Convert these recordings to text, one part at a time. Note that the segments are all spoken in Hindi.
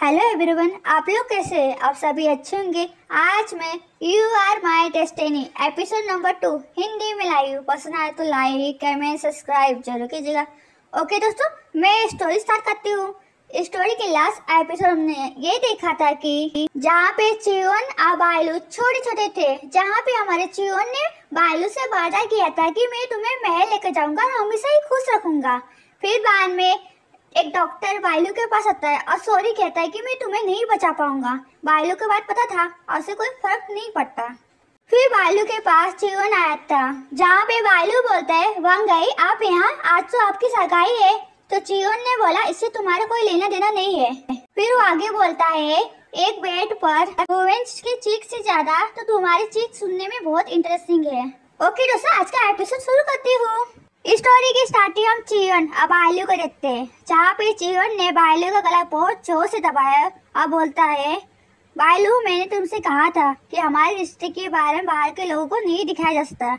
हेलो एवरीवन, आप लोग कैसे हैं? आप सभी अच्छे होंगे। आज मैं You Are My Destiny episode number 2 Hindi में लाई हूँ। पसंद आए तो लाइक कमेंट सब्सक्राइब जरूर कीजिएगा। ओके दोस्तों, मैं स्टोरी स्टार्ट करती हूँ। स्टोरी के लास्ट एपिसोड हमने ये देखा था कि जहाँ पे चियोन और बायलू छोटे छोटे थे, जहाँ पे हमारे चियोन ने बायलू से वादा किया था कि मैं तुम्हें महल लेकर जाऊंगा और हमेशा ही खुश रखूंगा। फिर बाद में एक डॉक्टर बायलू के पास आता है और सॉरी कहता है कि मैं तुम्हें नहीं बचा पाऊंगा। बायलू के बात पता था और उसे कोई फर्क नहीं पड़ता। फिर बायलू के पास चियोन आया था, जहाँ पे बायलू बोलता है वांगाई आप यहाँ, आज तो आपकी सगाई है। तो चियोन ने बोला इससे तुम्हारा कोई लेना देना नहीं है। फिर वो आगे बोलता है एक बेड पर रोवेंस की चीख से ज्यादा तो तुम्हारी चीख सुनने में बहुत इंटरेस्टिंग है। ओके दोस्तों, आज का एपिसोड शुरू करती हूँ। स्टोरी की स्टार्टिंग हम चियोन और बायलू को देखते हैं, जहाँ पे चियोन ने बायलू का गला बहुत जोर से दबाया और बोलता है बायलू, मैंने तुमसे कहा था कि हमारे रिश्ते के बारे में बाहर के लोगों को नहीं दिखाया जा सकता,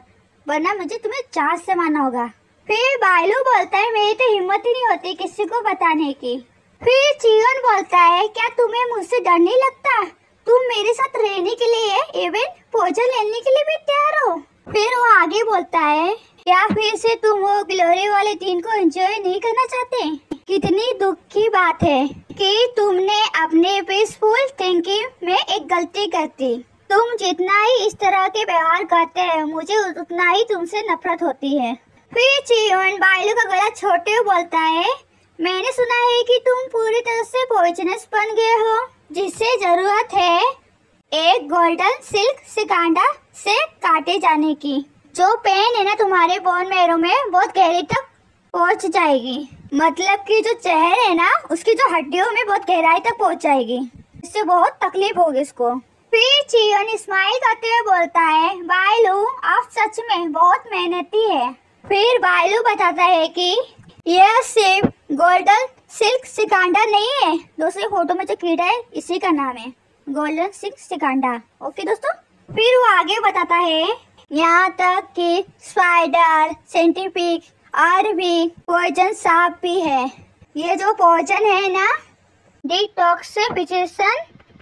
वरना मुझे तुम्हें जांच से मारना होगा। फिर बायलू बोलता है मेरी तो हिम्मत ही नहीं होती किसी को बताने की। फिर चियोन बोलता है क्या तुम्हें मुझसे डर नहीं लगता? तुम मेरे साथ रहने के लिए इवन भोजन लेने के लिए भी तैयार हो। फिर वो आगे बोलता है क्या फिर से तुम वो ग्लोरी वाले दिन को एंजॉय नहीं करना चाहते? कितनी दुख की बात है कि तुमने अपने पीसफुल थिंकिंग में एक गलती करती। तुम जितना ही इस तरह के व्यवहार करते हैं मुझे उतना ही तुमसे नफरत होती है। फिर चियोन बायलू का गला छोड़ते हुए बोलता है मैंने सुना है कि तुम पूरी तरह से पॉइजनस बन गए हो, जिससे जरूरत है एक गोल्डन सिल्क सिकांडा से काटे जाने की। जो पेन है ना तुम्हारे बोन मैरो में बहुत गहरी तक पहुंच जाएगी, मतलब कि जो जहर है ना उसकी जो हड्डियों में बहुत गहराई तक पहुंच जाएगी, इससे बहुत तकलीफ होगी इसको। फिर चियोन स्माइल करते हुए बोलता है बायलू आप सच में बहुत मेहनती है। फिर बायलू बताता है कि यह सिर्फ गोल्डन सिल्क सिकांडा नहीं है, दूसरे फोटो में जो कीड़ा है इसी का नाम है गोल्डन सिल्क सिकांडा। ओके दोस्तों, फिर वो आगे बताता है यहाँ तक कि स्पाइडर सेंटीपीड और भी पॉइजन सांप भी है। ये जो पॉइजन है ना डिटॉक्सिफिकेशन,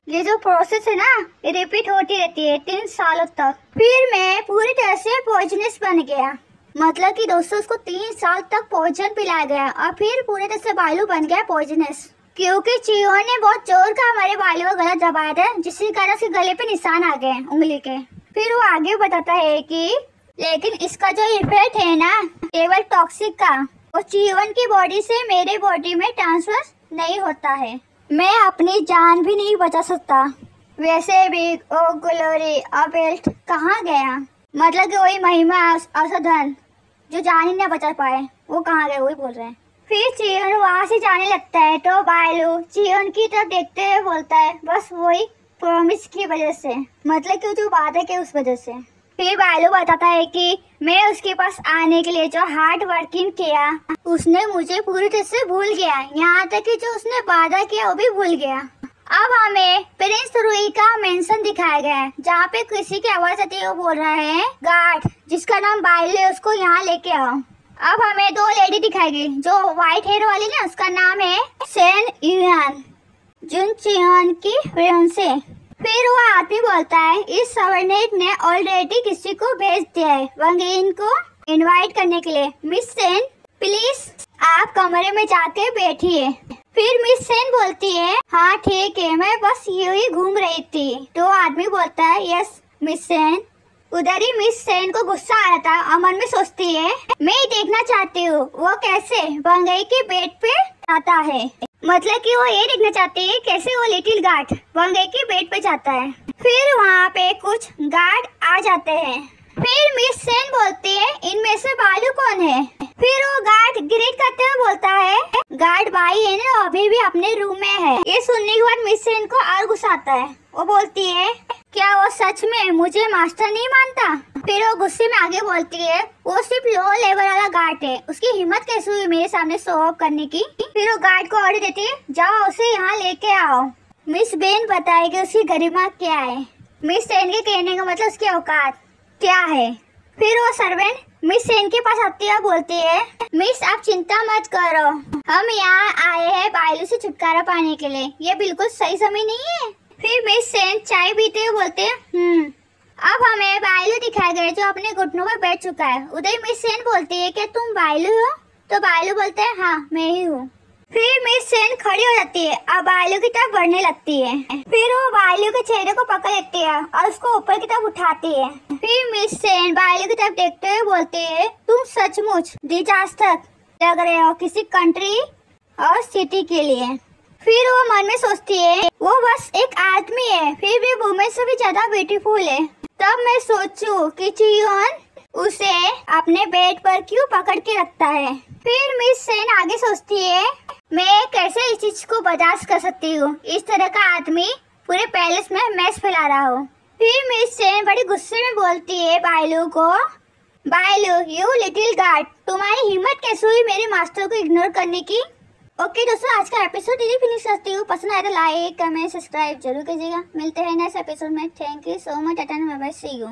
ये जो प्रोसेस है ना ये रिपीट होती रहती है 3 सालों तक। फिर मैं पूरी तरह से पॉइजनस बन गया, मतलब कि दोस्तों उसको 3 साल तक पॉइजन पिलाया गया और फिर पूरी तरह से बायलू बन गया पॉइजनस, क्योंकि चियोन ने बहुत जोर का हमारे बायलू का गला दबाया था, जिसके कारण उसके गले पे निशान आ गए उंगली के। फिर वो आगे बताता है कि लेकिन इसका जो इफेक्ट है ना केवल टॉक्सिक का, वो चियोन की बॉडी से मेरे बॉडी में ट्रांसफर नहीं होता है। मैं अपनी जान भी नहीं बचा सकता। वैसे भी ओ ग्लोरी और बेल्ट कहाँ गया, मतलब कि वही महिमा औषधन जो जान ही न बचा पाए वो कहाँ गए, वही बोल रहे हैं। फिर चियोन वहाँ से जाने लगता है तो बायलू चियोन की तरफ देखते हुए बोलता है बस वही प्रॉमिस की वजह से, मतलब कि जो वादा के उस वजह से। फिर बायलू बताता है कि मैं उसके पास आने के लिए जो हार्ड वर्किंग किया उसने मुझे पूरी तरह से भूल गया, यहाँ तक कि जो उसने वादा किया वो भी भूल गया। अब हमें प्रिंस रुई का मेंशन दिखाया गया है, जहाँ पे किसी की आवाज आती है, वो बोल रहा है गार्ड जिसका नाम बायलू है उसको यहाँ लेके आओ। अब हमें 2 लेडी दिखाई गई, जो व्हाइट हेयर वाली ना उसका नाम है सेन यून, जुन चियोन की फियांसे। फिर वो आदमी बोलता है इस सबऑर्डिनेट ने ऑलरेडी किसी को भेज दिया है वांगेन को इनवाइट करने के लिए। मिस सेन प्लीज आप कमरे में जाके बैठिए। फिर मिस सेन बोलती है हाँ ठीक है, मैं बस यूं ही घूम रही थी। तो आदमी बोलता है यस मिस सेन। उधर ही मिस सेन को गुस्सा आ रहा था और मन में सोचती है मैं देखना चाहती हूँ वो कैसे वांगई के बेड पे आता है, मतलब कि वो ये देखना चाहती है कैसे वो लिटिल गार्ड वांगई के बेड पे जाता है। फिर वहाँ पे कुछ गार्ड आ जाते हैं। फिर मिस सेन बोलती है इनमें से बालू कौन है? फिर वो गार्ड ग्रीट करते हुए बोलता है गार्ड भाई है ना, अभी भी अपने रूम में है। ये सुनने के बाद मिस सेन को और गुस्सा आता है। वो बोलती है क्या वो सच में मुझे मास्टर नहीं मानता? फिर वो गुस्से में आगे बोलती है वो सिर्फ लो लेवल वाला गार्ड है, उसकी हिम्मत कैसे हुई मेरे सामने शो ऑफ करने की? फिर वो गार्ड को ऑर्डर देती है जाओ उसे यहाँ लेके आओ। मिस बेन बताएगी उसकी गरिमा क्या है, मिस सेन के कहने का मतलब उसकी औकात क्या है। फिर वो सर्वेंट मिस सेन के पास आती है, बोलती है मिस आप चिंता मत करो, हम यहाँ आए हैं बायलू से छुटकारा पाने के लिए, ये बिल्कुल सही समय नहीं है। फिर मिस सेन चाय पीते हुए बोलते हैं अब हमें बायलू दिखाया गया जो अपने घुटनों पर बैठ चुका है। उधर मिस सेन बोलती है क्या तुम बायलू हो? तो बायलू बोलते हैं हाँ मैं ही हूँ। फिर मिस सेन खड़ी हो जाती है और बायलू की तरफ बढ़ने लगती है। फिर वो बायलू के चेहरे को पकड़ लेती है और उसको ऊपर की तरफ उठाती है। फिर मिस सेन बायलू की तरफ देखते हुए बोलती है तुम सचमुच डिजास्टर लग रहे हो किसी कंट्री और सिटी के लिए। फिर वो मन में सोचती है वो बस एक आदमी है, फिर भी वुमेन से भी ज्यादा ब्यूटीफुल है। तब मैं सोचूं कि चियोन उसे अपने बेड पर क्यों पकड़ के रखता है। फिर मिस सेन आगे सोचती है मैं कैसे इस चीज को बर्दाश्त कर सकती हूँ, इस तरह का आदमी पूरे पैलेस में मैस फैला रहा हो। फिर मिस सेन बड़ी गुस्से में बोलती है बायलू को बायलू यू लिटिल गार्ड, तुम्हारी हिम्मत कैसे हुई मेरे मास्टर को इग्नोर करने की। ओके दोस्तों, आज का एपिसोड यही फिनिश करती हूँ। पसंद आया तो लाइक कमेंट सब्सक्राइब जरूर कीजिएगा। मिलते हैं नेक्स्ट एपिसोड में। Thank you so much. Ta ta bye bye, see you.